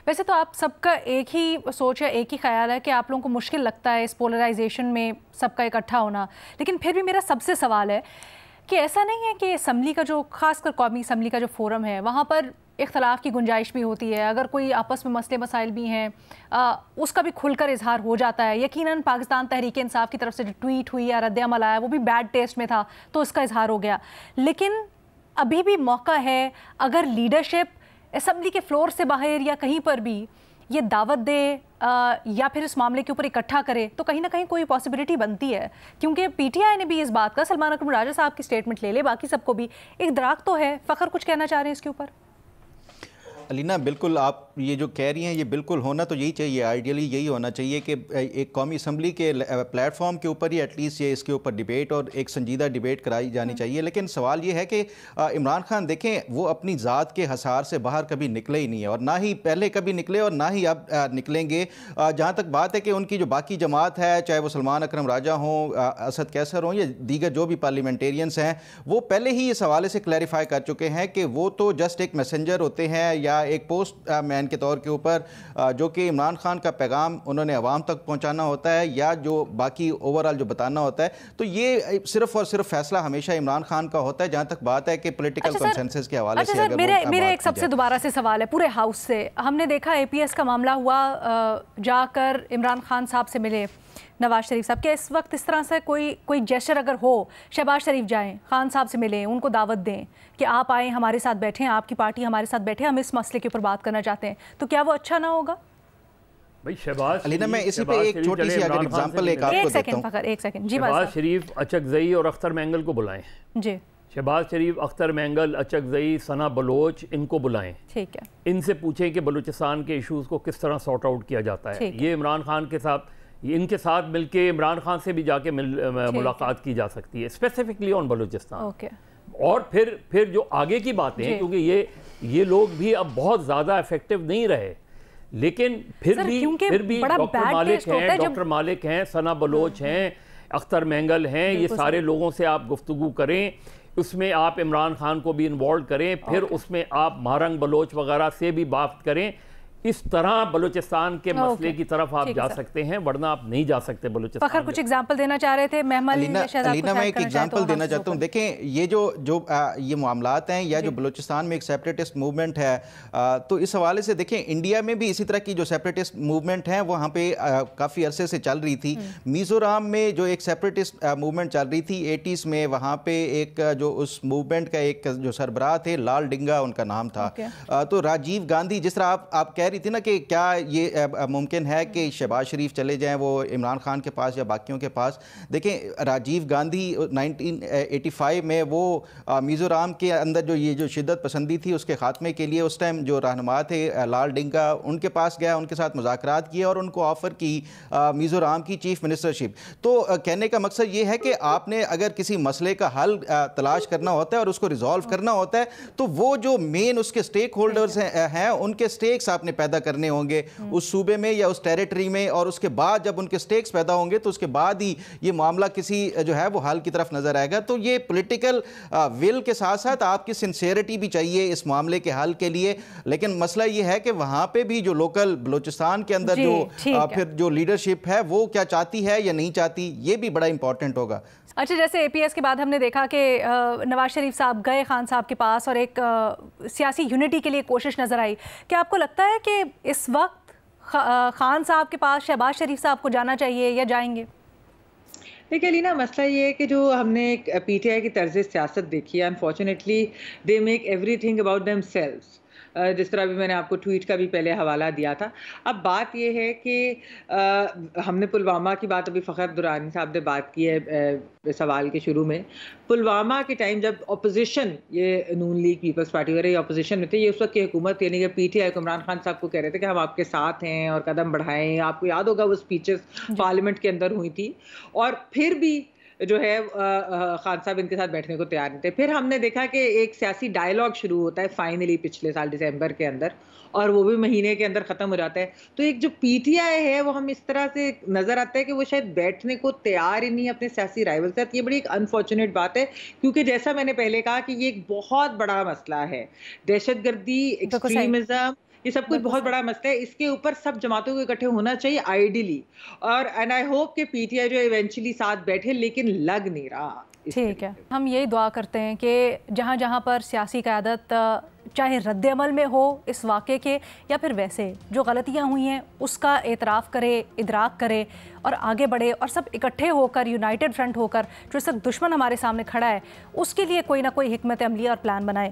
वैसे तो आप सबका एक ही सोच है, एक ही ख्याल है कि आप लोगों को मुश्किल लगता है इस पोलराइजेशन में सबका इकट्ठा होना, लेकिन फिर भी मेरा सबसे सवाल है कि ऐसा नहीं है कि असम्बली का जो खासकर कौमी असम्बली का जो फोरम है वहाँ पर इख्तलाफ की गुंजाइश भी होती है, अगर कोई आपस में मसले मसाइल भी हैं उसका भी खुलकर इजहार हो जाता है। यकीनन पाकिस्तान तहरीक इंसाफ की तरफ से जो ट्वीट हुई या रद्द-ए-अमल आया वो भी बैड टेस्ट में था तो उसका इजहार हो गया, लेकिन अभी भी मौका है अगर लीडरशिप असम्बली के फ्लोर से बाहर या कहीं पर भी ये दावत दे या फिर इस मामले के ऊपर इकट्ठा करे तो कहीं ना कहीं कोई पॉसिबिलिटी बनती है, क्योंकि पीटीआई ने भी इस बात का, सलमान अकरम राजा साहब की स्टेटमेंट ले ले, बाकी सबको भी एक दराग तो है। फ़खर कुछ कहना चाह रहे हैं इसके ऊपर? अलीना बिल्कुल आप ये जो कह रही हैं ये बिल्कुल होना तो यही चाहिए, आइडियली यही होना चाहिए कि एक कौमी असम्बली के प्लेटफॉर्म के ऊपर ही एटलीस्ट ये इसके ऊपर डिबेट और एक संजीदा डिबेट कराई जानी चाहिए। लेकिन सवाल ये है कि इमरान खान देखें वो अपनी ज़ात के हसार से बाहर कभी निकले ही नहीं है और ना ही पहले कभी निकले और ना ही अब निकलेंगे। जहाँ तक बात है कि उनकी जो बाकी जमात है, चाहे वो सलमान अकरम राजा हों, असद कैसर हों या दीगर जो भी पार्लियामेंटेरियंस हैं, वो पहले ही इस हवाले से क्लैरिफाई कर चुके हैं कि वो तो जस्ट एक मैसेंजर होते हैं या एक पोस्ट मैन के तौर के ऊपर, जो कि इमरान खान का पैगाम उन्होंने अवाम तक पहुंचाना होता है या जो बाकी ओवरऑल जो बताना होता है। तो ये सिर्फ और सिर्फ फैसला हमेशा इमरान खान का होता है जहां तक बात है कि पॉलिटिकल कंसेंसस के हवाले से। अगर मेरे एक सबसे दोबारा से सवाल है पूरे हाउस से, हमने देखा एपीएस का मामला हुआ, जाकर इमरान खान साहब से मिले नवाज शरीफ साहब, क्या इस वक्त इस तरह से कोई जेस्चर अगर हो, शहबाज शरीफ जाएं, खान साहब से मिलें, उनको दावत दें कि आप आएँ, हमारे साथ बैठें, आपकी पार्टी हमारे साथ बैठे, हम इस मसले के ऊपर बात करना चाहते हैं, तो क्या वो अच्छा ना होगा? भाई शहबाज अलीना मैं इसी पे एक छोटी सी अगर एग्जांपल एक आपको देता हूं। एक सेकंड जी, शहबाज शरीफ, अचकजई और अख्तर मैंगल को बुलाएं जी। शहबाज शरीफ, अख्तर मैंगल, अचकजई, सना बलोच, इनको बुलाएं, ठीक है। इनसे पूछें कि बलूचिस्तान के इशूज़ को किस तरह सॉर्ट आउट किया जाता है। ये इमरान खान के साथ, इनके साथ मिलके इमरान खान से भी जाके मुलाकात की जा सकती है स्पेसिफिकली ऑन बलूचिस्तान। और फिर जो आगे की बातें हैं, क्योंकि ये लोग भी अब बहुत ज़्यादा इफेक्टिव नहीं रहे, लेकिन फिर भी डॉक्टर मालिक हैं, सना बलोच हैं, अख्तर मैंगल हैं, ये सारे लोगों से आप गुफ्तगू करें, उसमें आप इमरान खान को भी इन्वॉल्व करें, फिर उसमें आप महारंग बलोच वगैरह से भी बात करें। इस तरह बलूचिस्तान के मसले की तरफ आप जा सकते हैं, वरना आप नहीं जा सकते बलूचिस्तान। फखर कुछ एग्जांपल देना चाह रहे थे। अलीना मैं एक एग्जांपल देना चाहता हूँ। देखें ये जो ये मामलात हैं या जो बलूचिस्तान में एक सेपरेटिस्ट मूवमेंट है, तो इस हवाले से देखें इंडिया में भी इसी तरह की जो सेपरेटिस्ट मूवमेंट है वहाँ पे काफ़ी अरसे से चल रही थी। मिज़ोरम में जो एक सेपरेटिस्ट मूवमेंट चल रही थी 80s में, वहाँ पे एक जो उस मूवमेंट का एक जो सरबराह थे, लाल डिंगा उनका नाम था। तो राजीव गांधी, जिस तरह आप कह रही थी ना कि क्या ये मुमकिन है कि शहबाज शरीफ चले जाएं वो इमरान खान के पास या बाकियों के पास। देखें राजीव गांधी 1985 में वो मिज़ोरम के अंदर जो शिद्दत पसंदी थी उसके खात्मे के लिए उस टाइम जो रहनुमा थे लाल डिंगा, उनके पास गया, उनके साथ मुज़ाकरात किए और उनको ऑफ़र की मिज़ोरम की चीफ मिनिस्टरशिप। तो कहने का मकसद ये है कि आपने अगर किसी मसले का हल तलाश करना होता है और उसको रिजॉल्व करना होता है तो वो जो मेन उसके स्टेक होल्डर्स हैं उनके स्टेक्स आपने पैदा करने होंगे उस सूबे में या उस टेरिटरी में, और उसके बाद जब उनके स्टेक्स पैदा होंगे तो उसके बाद ही ये मामला किसी जो है वो हल की तरफ नजर आएगा। तो ये पॉलिटिकल विल के साथ साथ आपकी सिंसियरिटी भी चाहिए इस मामले के हल के लिए। लेकिन मसला ये है कि वहां पे भी जो लोकल बलूचिस्तान के अंदर जो फिर जो लीडरशिप है वो क्या चाहती है या नहीं चाहती, ये भी बड़ा इंपॉर्टेंट होगा। अच्छा, जैसे एपीएस के बाद हमने देखा कि नवाज शरीफ साहब गए खान साहब के पास और एक सियासी यूनिटी के लिए कोशिश नज़र आई। क्या आपको लगता है कि इस वक्त खान साहब के पास शहबाज शरीफ साहब को जाना चाहिए या जाएंगे? देखिए लीना, मसला ये है कि जो हमने पीटीआई की तर्ज सियासत देखी है, unfortunately they make everything about themselves. जिस तरह भी मैंने आपको ट्वीट का भी पहले हवाला दिया था। अब बात यह है कि हमने पुलवामा की बात, अभी फ़खर दुरानी साहब ने बात की है सवाल के शुरू में। पुलवामा के टाइम जब अपोजिशन, ये नून लीग पीपल्स पार्टी वगैरह अपोजिशन में थे, ये उस वक्त की हुकूमत यानी कि पीटीआई को इमरान खान साहब को कह रहे थे कि हम आपके साथ हैं और कदम बढ़ाएं। आपको याद होगा वो स्पीचेस पार्लियामेंट के अंदर हुई थी और फिर भी जो है खान साहब इनके साथ बैठने को तैयार नहीं थे। फिर हमने देखा कि एक सियासी डायलॉग शुरू होता है फाइनली पिछले साल दिसंबर के अंदर, और वो भी महीने के अंदर ख़त्म हो जाता है। तो एक जो पीटीआई है वो हम इस तरह से नज़र आता है कि वो शायद बैठने को तैयार ही नहीं अपने सियासी राइवल से। ये बड़ी एक अनफॉर्चुनेट बात है, क्योंकि जैसा मैंने पहले कहा कि ये एक बहुत बड़ा मसला है। दहशतगर्दी, एक्सट्रीमिज्म, ये सब कुछ बहुत बड़ा मसला है, इसके ऊपर सब जमातों को इकट्ठे होना चाहिए आइडियली, और एंड आई होप कि पीटीआई जो इवेंचुअली साथ बैठे, लेकिन लग नहीं रहा। ठीक है, हम यही दुआ करते हैं कि जहाँ जहाँ पर सियासी क़यादत चाहे रद्द-ए-अमल में हो इस वाक़े के, या फिर वैसे जो गलतियाँ हुई हैं उसका एतराफ़ करे, इदराक करे और आगे बढ़े, और सब इकट्ठे होकर यूनाइटेड फ्रंट होकर जो सब दुश्मन हमारे सामने खड़ा है उसके लिए कोई ना कोई हिकमत अमली और प्लान बनाए।